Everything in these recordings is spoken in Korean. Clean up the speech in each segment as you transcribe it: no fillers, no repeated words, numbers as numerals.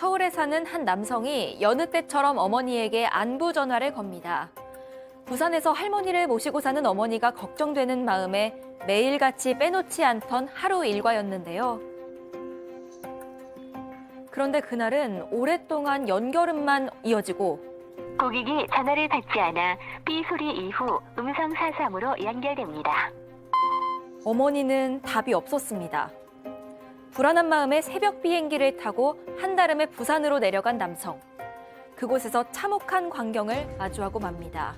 서울에 사는 한 남성이 여느 때처럼 어머니에게 안부 전화를 겁니다. 부산에서 할머니를 모시고 사는 어머니가 걱정되는 마음에 매일같이 빼놓지 않던 하루 일과였는데요. 그런데 그날은 오랫동안 연결음만 이어지고 고객이 전화를 받지 않아 삐 소리 이후 음성 사상으로 연결됩니다. 어머니는 답이 없었습니다. 불안한 마음에 새벽 비행기를 타고 한달음에 부산으로 내려간 남성. 그곳에서 참혹한 광경을 마주하고 맙니다.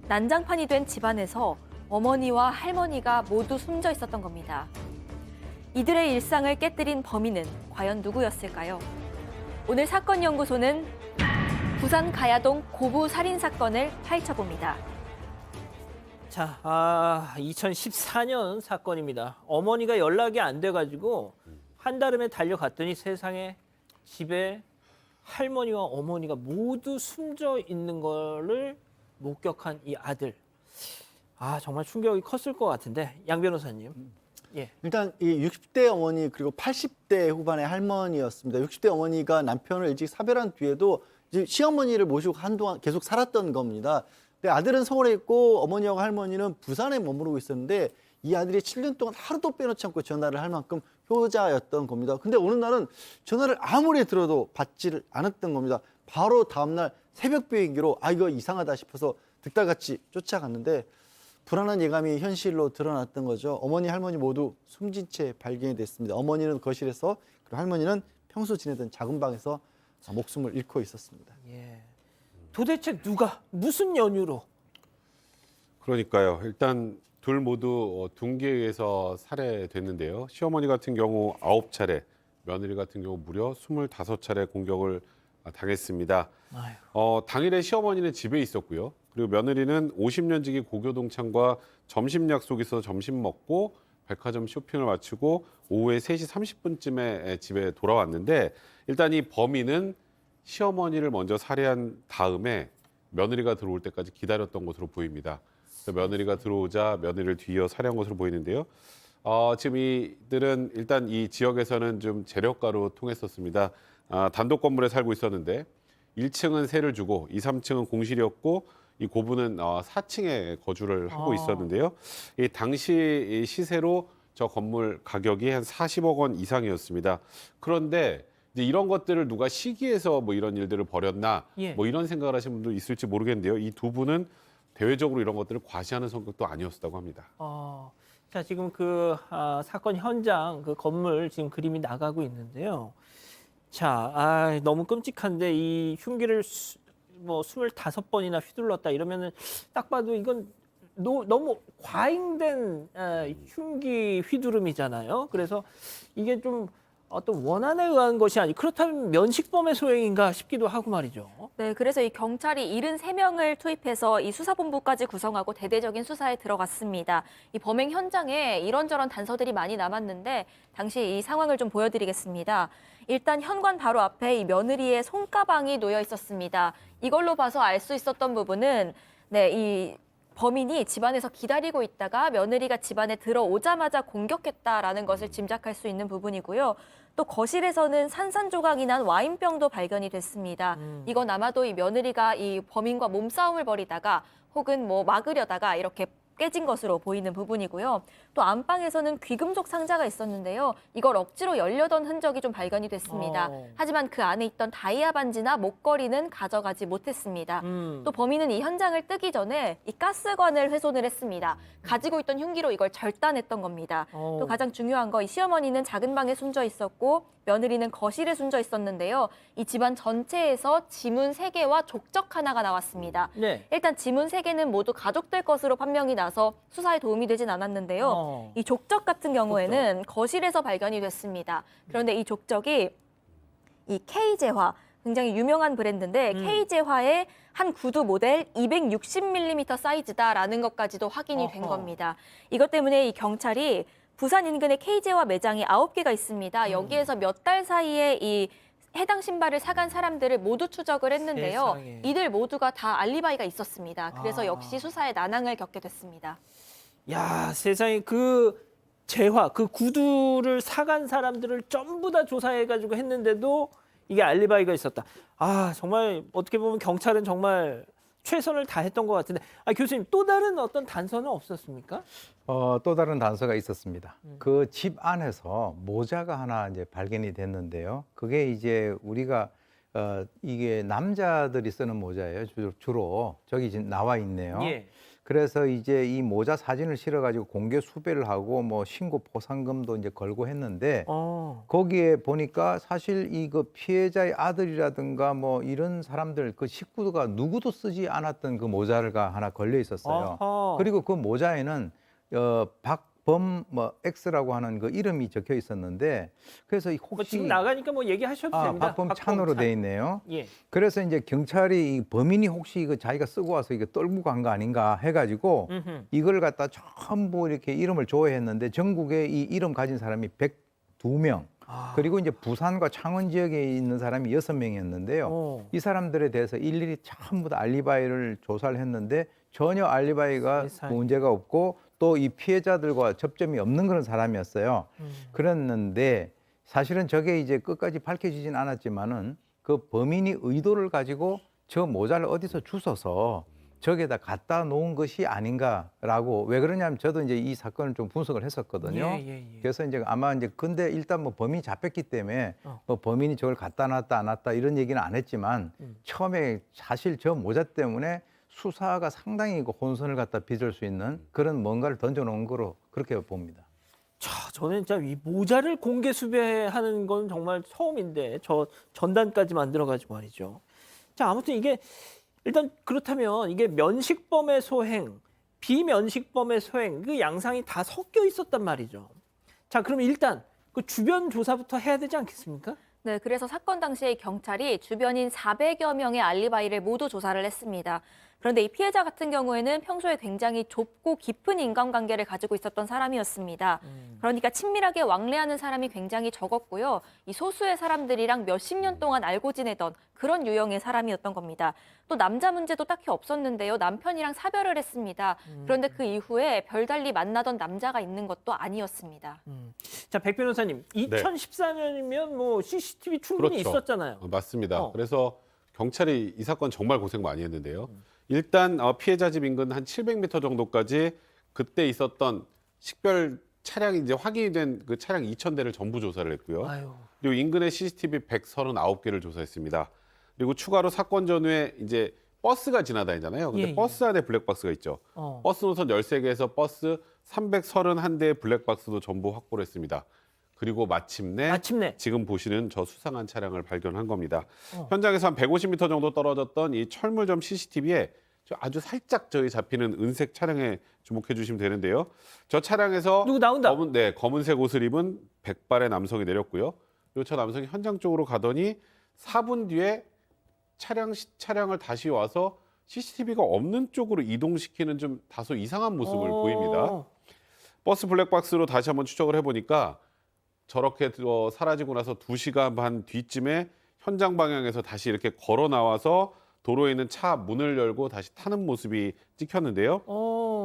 난장판이 된 집안에서 어머니와 할머니가 모두 숨져 있었던 겁니다. 이들의 일상을 깨뜨린 범인은 과연 누구였을까요? 오늘 사건연구소는 부산 가야동 고부 살인 사건을 파헤쳐봅니다. 자, 2014년 사건입니다. 어머니가 연락이 안 돼가지고 한달음에 달려갔더니 세상에 집에 할머니와 어머니가 모두 숨져 있는 거를 목격한 이 아들. 정말 충격이 컸을 것 같은데 양 변호사님. 예. 일단 이 60대 어머니 그리고 80대 후반의 할머니였습니다. 60대 어머니가 남편을 일찍 사별한 뒤에도 이제 시어머니를 모시고 한동안 계속 살았던 겁니다. 근데 아들은 서울에 있고 어머니하고 할머니는 부산에 머무르고 있었는데 이 아들이 7년 동안 하루도 빼놓지 않고 전화를 할 만큼 효자였던 겁니다. 근데 어느 날은 전화를 아무리 들어도 받지를 않았던 겁니다. 바로 다음날 새벽 비행기로 이거 이상하다 싶어서 득달같이 쫓아갔는데 불안한 예감이 현실로 드러났던 거죠. 어머니, 할머니 모두 숨진 채 발견이 됐습니다. 어머니는 거실에서 그리고 할머니는 평소 지내던 작은 방에서 목숨을 잃고 있었습니다. 예. 도대체 누가 무슨 연유로? 그러니까요. 일단 둘 모두 둔기에 의해서 살해됐는데요. 시어머니 같은 경우 9차례, 며느리 같은 경우 무려 25차례 공격을 당했습니다. 당일에 시어머니는 집에 있었고요. 그리고 며느리는 50년 지기 고교동창과 점심 약속이 있어서 점심 먹고 백화점 쇼핑을 마치고 오후에 3시 30분쯤에 집에 돌아왔는데 일단 이 범인은 시어머니를 먼저 살해한 다음에 며느리가 들어올 때까지 기다렸던 것으로 보입니다. 며느리가 들어오자 며느리를 뒤이어 살해한 것으로 보이는데요. 지금 이들은 일단 이 지역에서는 좀 재력가로 통했었습니다. 단독 건물에 살고 있었는데 1층은 세를 주고 2, 3층은 공실이었고 이 고부는 4층에 거주를 하고 있었는데요. 이 당시 시세로 저 건물 가격이 한 40억 원 이상이었습니다. 그런데 이제 이런 것들을 누가 시기해서 뭐 이런 일들을 벌였나 예. 뭐 이런 생각을 하시는 분도 있을지 모르겠는데요. 이 두 분은 대외적으로 이런 것들을 과시하는 성격도 아니었다고 합니다. 자, 지금 그 사건 현장 그 건물 지금 그림이 나가고 있는데요. 자, 너무 끔찍한데 이 흉기를 뭐 25번이나 휘둘렀다 이러면은 딱 봐도 이건 너무 과잉된 흉기 휘두름이잖아요. 그래서 이게 좀 어떤 원한에 의한 것이 아니 그렇다면 면식범의 소행인가 싶기도 하고 말이죠. 네, 그래서 이 경찰이 73명을 투입해서 이 수사본부까지 구성하고 대대적인 수사에 들어갔습니다. 이 범행 현장에 이런저런 단서들이 많이 남았는데 당시 이 상황을 좀 보여드리겠습니다. 일단 현관 바로 앞에 이 며느리의 손가방이 놓여 있었습니다. 이걸로 봐서 알 수 있었던 부분은 이 범인이 집안에서 기다리고 있다가 며느리가 집안에 들어오자마자 공격했다라는 것을 짐작할 수 있는 부분이고요. 또 거실에서는 산산조각이 난 와인병도 발견이 됐습니다. 이건 아마도 이 며느리가 이 범인과 몸싸움을 벌이다가 혹은 뭐 막으려다가 이렇게 깨진 것으로 보이는 부분이고요. 또 안방에서는 귀금속 상자가 있었는데요. 이걸 억지로 열려던 흔적이 좀 발견이 됐습니다. 하지만 그 안에 있던 다이아 반지나 목걸이는 가져가지 못했습니다. 또 범인은 이 현장을 뜨기 전에 이 가스관을 훼손을 했습니다. 가지고 있던 흉기로 이걸 절단했던 겁니다. 또 가장 중요한 거 이 시어머니는 작은 방에 숨져 있었고 며느리는 거실에 숨져 있었는데요. 이 집안 전체에서 지문 3개와 족적 하나가 나왔습니다. 네. 일단 지문 3개는 모두 가족들 것으로 판명이 나서 수사에 도움이 되진 않았는데요. 이 족적 같은 경우에는 거실에서 발견이 됐습니다. 그런데 이 족적이 이 K제화, 굉장히 유명한 브랜드인데 K제화의 한 구두 모델 260mm 사이즈다라는 것까지도 확인이 된 겁니다. 이것 때문에 이 경찰이 부산 인근에 K제화 매장이 9개가 있습니다. 여기에서 몇 달 사이에 이 해당 신발을 사간 사람들을 모두 추적을 했는데요. 세상에. 이들 모두가 다 알리바이가 있었습니다. 그래서 역시 수사에 난항을 겪게 됐습니다. 야, 세상에 그 재화, 그 구두를 사간 사람들을 전부 다 조사해가지고 했는데도 이게 알리바이가 있었다. 아, 정말 어떻게 보면 경찰은 정말 최선을 다했던 것 같은데, 교수님 또 다른 어떤 단서는 없었습니까? 또 다른 단서가 있었습니다. 그 집 안에서 모자가 하나 이제 발견이 됐는데요. 그게 이제 우리가 이게 남자들이 쓰는 모자예요. 주로 저기 지금 나와 있네요. 예. 그래서 이제 이 모자 사진을 실어가지고 공개 수배를 하고 뭐 신고 포상금도 이제 걸고 했는데 거기에 보니까 사실 이 그 피해자의 아들이라든가 뭐 이런 사람들 그 식구가 누구도 쓰지 않았던 그 모자가 하나 걸려 있었어요. 어허. 그리고 그 모자에는 박범 뭐 X라고 하는 그 이름이 적혀 있었는데 그래서 뭐 혹시 지금 나가니까 뭐 얘기하셔도 됩니다. 박범 찬으로 돼 있네요. 예. 그래서 이제 경찰이 이 범인이 혹시 이거 자기가 쓰고 와서 이거 떨고 간 거 아닌가 해가지고 음흠. 이걸 갖다 전부 이렇게 이름을 조회했는데 전국에 이 이름 가진 사람이 102명. 그리고 이제 부산과 창원 지역에 있는 사람이 6명이었는데요. 이 사람들에 대해서 일일이 전부 다 알리바이를 조사를 했는데 전혀 알리바이가 세상에. 문제가 없고 또 이 피해자들과 접점이 없는 그런 사람이었어요. 그랬는데 사실은 저게 이제 끝까지 밝혀지진 않았지만은 그 범인이 의도를 가지고 저 모자를 어디서 주워서 저기에다 갖다 놓은 것이 아닌가라고. 왜 그러냐면 저도 이제 이 사건을 좀 분석을 했었거든요. 예. 그래서 이제 아마 이제 근데 일단 뭐 범인이 잡혔기 때문에 뭐 범인이 저걸 갖다 놨다 안 놨다 이런 얘기는 안 했지만 처음에 사실 저 모자 때문에 수사가 상당히 그 혼선을 갖다 빚을 수 있는 그런 뭔가를 던져놓은 거로 그렇게 봅니다. 자, 저는 진짜 이 모자를 공개 수배하는 건 정말 처음인데 저 전단까지 만들어가지고 말이죠. 자, 아무튼 이게 일단 그렇다면 이게 면식범의 소행, 비면식범의 소행 그 양상이 다 섞여 있었단 말이죠. 자, 그럼 일단 그 주변 조사부터 해야 되지 않겠습니까? 네, 그래서 사건 당시에 경찰이 주변인 400여 명의 알리바이를 모두 조사를 했습니다. 그런데 이 피해자 같은 경우에는 평소에 굉장히 좁고 깊은 인간관계를 가지고 있었던 사람이었습니다. 그러니까 친밀하게 왕래하는 사람이 굉장히 적었고요. 이 소수의 사람들이랑 몇십 년 동안 알고 지내던 그런 유형의 사람이었던 겁니다. 또 남자 문제도 딱히 없었는데요. 남편이랑 사별을 했습니다. 그런데 그 이후에 별달리 만나던 남자가 있는 것도 아니었습니다. 자, 백 변호사님, 2014년이면 뭐 CCTV 충분히 그렇죠. 있었잖아요. 맞습니다. 그래서 경찰이 이 사건 정말 고생 많이 했는데요. 일단 피해자 집 인근 한 700m 정도까지 그때 있었던 식별 차량이 이제 확인이 된 그 차량 2,000대를 전부 조사를 했고요. 아유. 그리고 인근의 CCTV 139개를 조사했습니다. 그리고 추가로 사건 전후에 이제 버스가 지나다니잖아요. 근데 예. 버스 안에 블랙박스가 있죠. 버스 노선 13개에서 버스 331대의 블랙박스도 전부 확보를 했습니다. 그리고 마침내 지금 보시는 저 수상한 차량을 발견한 겁니다. 현장에서 한 150m 정도 떨어졌던 이 철물점 CCTV에 아주 살짝 저희 잡히는 은색 차량에 주목해 주시면 되는데요. 저 차량에서 누구 나온다. 검은색 옷을 입은 백발의 남성이 내렸고요. 그리고 저 남성이 현장 쪽으로 가더니 4분 뒤에 차량을 다시 와서 CCTV가 없는 쪽으로 이동시키는 좀 다소 이상한 모습을 보입니다. 버스 블랙박스로 다시 한번 추적을 해보니까 저렇게 사라지고 나서 2시간 반 뒤쯤에 현장 방향에서 다시 이렇게 걸어 나와서 도로에 있는 차 문을 열고 다시 타는 모습이 찍혔는데요.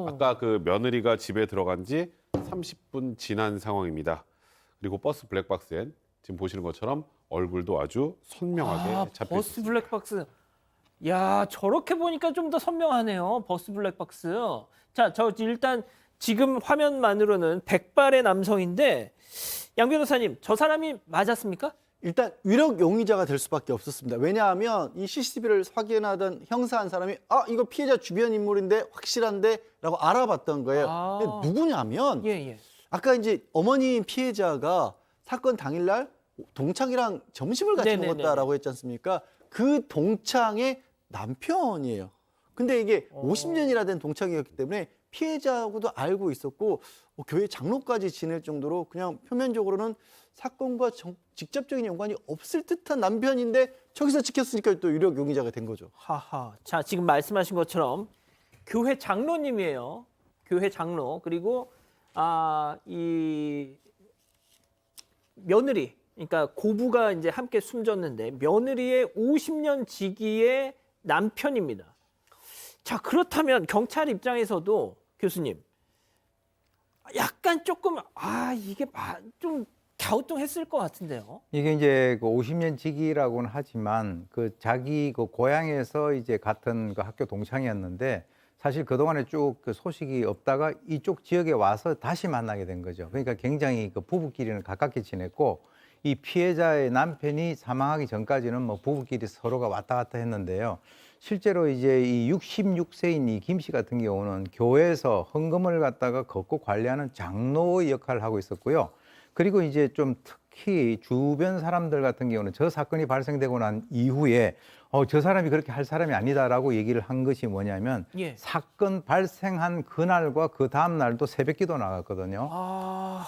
아까 그 며느리가 집에 들어간 지 30분 지난 상황입니다. 그리고 버스 블랙박스엔 지금 보시는 것처럼 얼굴도 아주 선명하게 잡혀 버스 있습니다. 블랙박스. 야, 저렇게 보니까 좀 더 선명하네요. 버스 블랙박스. 자, 저 일단 지금 화면만으로는 백발의 남성인데 양 변호사님, 저 사람이 맞았습니까? 일단 위력 용의자가 될 수밖에 없었습니다. 왜냐하면 이 CCTV를 확인하던 형사 한 사람이 이거 피해자 주변 인물인데 확실한데 라고 알아봤던 거예요. 근데 누구냐면 아까 이제 어머니인 피해자가 사건 당일날 동창이랑 점심을 같이 먹었다라고 했지 않습니까? 그 동창의 남편이에요. 근데 이게 50년이나 된 동창이었기 때문에 피해자하고도 알고 있었고 교회 장로까지 지낼 정도로 그냥 표면적으로는 사건과 직접적인 연관이 없을 듯한 남편인데 저기서 찍혔으니까 또 유력 용의자가 된 거죠. 하하. 자, 지금 말씀하신 것처럼 교회 장로님이에요. 교회 장로. 그리고 이 며느리, 그러니까 고부가 이제 함께 숨졌는데 며느리의 50년 지기의 남편입니다. 자, 그렇다면 경찰 입장에서도 교수님 약간 조금 이게 좀 갸우뚱했을 것 같은데요. 이게 이제 그 50년 지기라고는 하지만 그 자기 그 고향에서 이제 같은 그 학교 동창이었는데 사실 그동안에 쭉 그 소식이 없다가 이쪽 지역에 와서 다시 만나게 된 거죠. 그러니까 굉장히 그 부부끼리는 가깝게 지냈고 이 피해자의 남편이 사망하기 전까지는 뭐 부부끼리 서로가 왔다 갔다 했는데요. 실제로 이제 이 66세인 이 김 씨 같은 경우는 교회에서 헌금을 갖다가 걷고 관리하는 장로의 역할을 하고 있었고요. 그리고 이제 좀 특히 주변 사람들 같은 경우는 저 사건이 발생되고 난 이후에 저 사람이 그렇게 할 사람이 아니다라고 얘기를 한 것이 뭐냐면 예. 사건 발생한 그날과 그 다음 날도 새벽기도 나갔거든요. 아,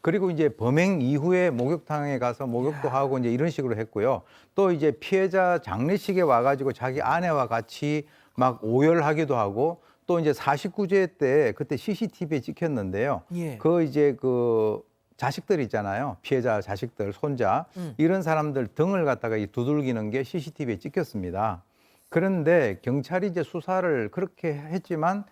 그리고 이제 범행 이후에 목욕탕에 가서 목욕도 하고 이제 이런 식으로 했고요. 또 이제 피해자 장례식에 와가지고 자기 아내와 같이 막 오열하기도 하고 또 이제 49제 때 그때 CCTV에 찍혔는데요. 예. 그 이제 그 자식들 있잖아요. 피해자 자식들, 손자 이런 사람들 등을 갖다가 이 두들기는 게 CCTV에 찍혔습니다. 그런데 경찰이 이제 수사를 그렇게 했지만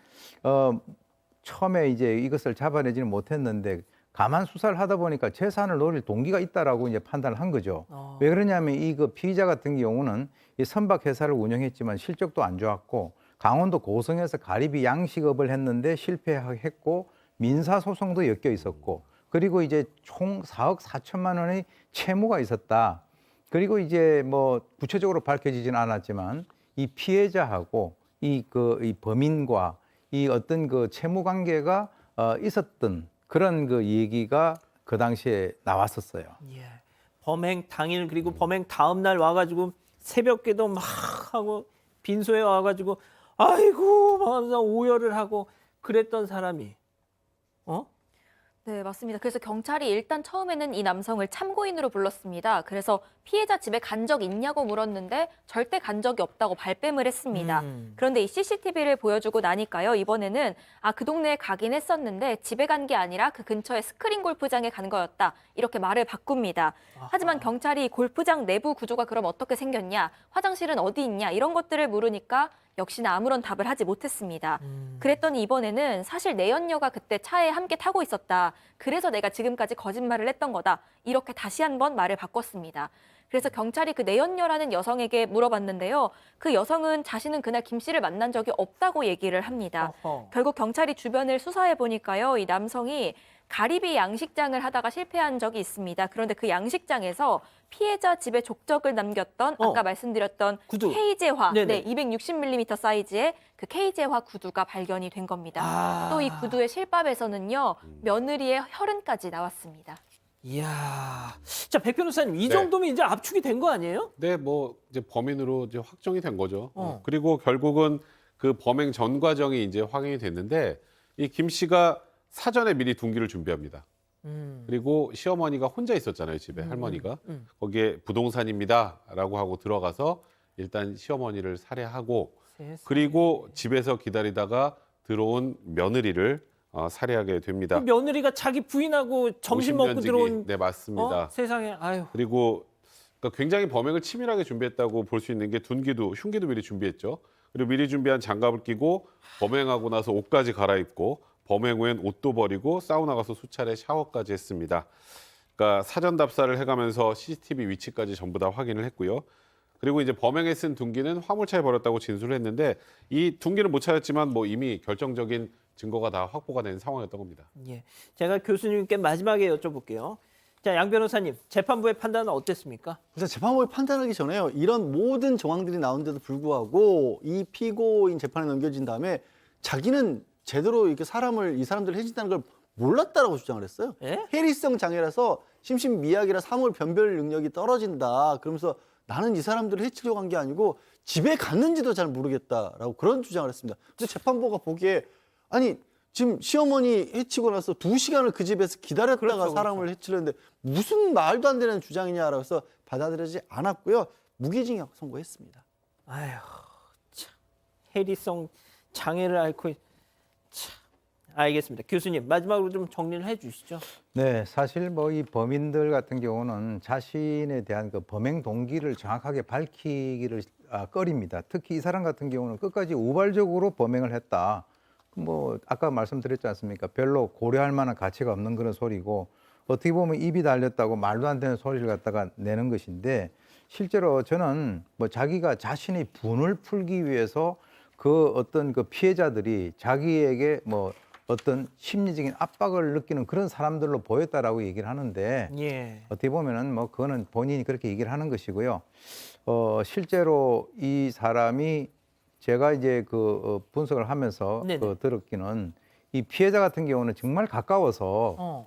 처음에 이제 이것을 잡아내지는 못했는데 가만 수사를 하다 보니까 재산을 노릴 동기가 있다라고 이제 판단을 한 거죠. 왜 그러냐면 이 그 피의자 같은 경우는 이 선박 회사를 운영했지만 실적도 안 좋았고 강원도 고성에서 가리비 양식업을 했는데 실패했고 민사 소송도 엮여 있었고 그리고 이제 총 4억 4천만 원의 채무가 있었다. 그리고 이제 뭐 구체적으로 밝혀지지는 않았지만 이 피해자하고 이 범인과 이 어떤 그 채무 관계가 있었던 그런 그 얘기가 그 당시에 나왔었어요. 예. 범행 당일 그리고 범행 다음 날 와가지고 새벽기도 막 하고 빈소에 와가지고 아이고 막 하면서 오열을 하고 그랬던 사람이 네, 맞습니다. 그래서 경찰이 일단 처음에는 이 남성을 참고인으로 불렀습니다. 그래서 피해자 집에 간 적 있냐고 물었는데 절대 간 적이 없다고 발뺌을 했습니다. 그런데 이 CCTV를 보여주고 나니까요. 이번에는 그 동네에 가긴 했었는데 집에 간 게 아니라 그 근처에 스크린 골프장에 간 거였다. 이렇게 말을 바꿉니다. 하지만 경찰이 골프장 내부 구조가 그럼 어떻게 생겼냐, 화장실은 어디 있냐 이런 것들을 물으니까 역시나 아무런 답을 하지 못했습니다. 그랬더니 이번에는 사실 내연녀가 그때 차에 함께 타고 있었다. 그래서 내가 지금까지 거짓말을 했던 거다. 이렇게 다시 한번 말을 바꿨습니다. 그래서 경찰이 그 내연녀라는 여성에게 물어봤는데요. 그 여성은 자신은 그날 김 씨를 만난 적이 없다고 얘기를 합니다. 결국 경찰이 주변을 수사해 보니까요. 이 남성이 가리비 양식장을 하다가 실패한 적이 있습니다. 그런데 그 양식장에서 피해자 집에 족적을 남겼던 아까 말씀드렸던 구두. K제화, 네네. 260mm 사이즈의 그 K제화 구두가 발견이 된 겁니다. 또 이 구두의 실밥에서는요, 며느리의 혈흔까지 나왔습니다. 이야. 자, 백 변호사님, 이 네. 정도면 이제 압축이 된 거 아니에요? 네, 뭐 이제 범인으로 이제 확정이 된 거죠. 그리고 결국은 그 범행 전 과정이 이제 확인이 됐는데 이 김 씨가 사전에 미리 둔기를 준비합니다. 그리고 시어머니가 혼자 있었잖아요, 집에 할머니가. 거기에 부동산입니다라고 하고 들어가서 일단 시어머니를 살해하고 세상에. 그리고 집에서 기다리다가 들어온 며느리를 살해하게 됩니다. 그 며느리가 자기 부인하고 점심 먹고 50년지기. 들어온 네, 맞습니다. 세상에. 아유. 그리고 그러니까 굉장히 범행을 치밀하게 준비했다고 볼 수 있는 게 흉기도 미리 준비했죠. 그리고 미리 준비한 장갑을 끼고 범행하고 나서 옷까지 갈아입고 범행 후엔 옷도 버리고 사우나 가서 수차례 샤워까지 했습니다. 그러니까 사전 답사를 해가면서 CCTV 위치까지 전부 다 확인을 했고요. 그리고 이제 범행에 쓴 둔기는 화물차에 버렸다고 진술을 했는데 이 둔기를 못 찾았지만 뭐 이미 결정적인 증거가 다 확보가 된 상황이었던 겁니다. 예. 제가 교수님께 마지막에 여쭤볼게요. 자, 양 변호사님, 재판부의 판단은 어땠습니까? 그래서 재판부에 판단하기 전에요. 이런 모든 정황들이 나오는데도 불구하고 이 피고인 재판에 넘겨진 다음에 자기는 제대로 이렇게 이 사람들을 해친다는 걸 몰랐다라고 주장을 했어요. 예? 해리성 장애라서 심신미약이라 사물 변별 능력이 떨어진다. 그러면서 나는 이 사람들을 해치려고 한 게 아니고 집에 갔는지도 잘 모르겠다라고 그런 주장을 했습니다. 그래서 재판부가 보기에 아니 지금 시어머니 해치고 나서 2시간을 그 집에서 기다렸다가 그렇죠. 사람을 해치려는데 무슨 말도 안 되는 주장이냐라고 해서 받아들여지지 않았고요. 무기징역 선고했습니다. 아유, 참. 해리성 장애를 앓고 참. 알겠습니다. 교수님, 마지막으로 좀 정리를 해 주시죠. 네, 사실 뭐 이 범인들 같은 경우는 자신에 대한 그 범행 동기를 정확하게 밝히기를 꺼립니다. 특히 이 사람 같은 경우는 끝까지 우발적으로 범행을 했다. 뭐 아까 말씀드렸지 않습니까? 별로 고려할 만한 가치가 없는 그런 소리고 어떻게 보면 입이 달렸다고 말도 안 되는 소리를 갖다가 내는 것인데 실제로 저는 뭐 자기가 자신의 분을 풀기 위해서 그 어떤 그 피해자들이 자기에게 뭐 어떤 심리적인 압박을 느끼는 그런 사람들로 보였다라고 얘기를 하는데 예. 어떻게 보면은 뭐 그거는 본인이 그렇게 얘기를 하는 것이고요. 실제로 이 사람이 제가 이제 분석을 하면서 네네. 들었기는 이 피해자 같은 경우는 정말 가까워서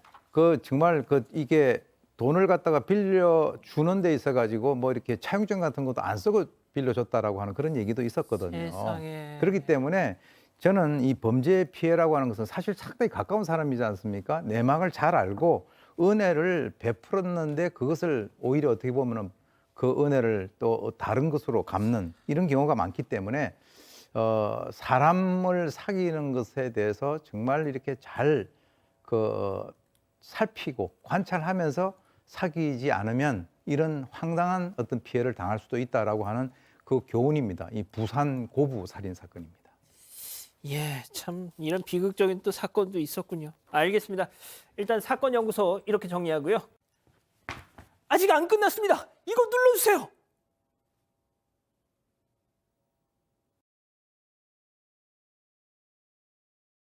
정말 이게 돈을 갖다가 빌려 주는 데 있어 가지고 뭐 이렇게 차용증 같은 것도 안 쓰고 빌려줬다라고 하는 그런 얘기도 있었거든요. 세상에. 그렇기 때문에 저는 이 범죄 피해라고 하는 것은 사실 상당히 가까운 사람이지 않습니까? 내막을 잘 알고 은혜를 베풀었는데 그것을 오히려 어떻게 보면은 그 은혜를 또 다른 것으로 갚는 이런 경우가 많기 때문에 사람을 사귀는 것에 대해서 정말 이렇게 잘 살피고 관찰하면서 사귀지 않으면 이런 황당한 어떤 피해를 당할 수도 있다라고 하는 그 교훈입니다. 이 부산 고부 살인 사건입니다. 예, 참 이런 비극적인 또 사건도 있었군요. 알겠습니다. 일단 사건 연구소 이렇게 정리하고요. 아직 안 끝났습니다. 이거 눌러주세요.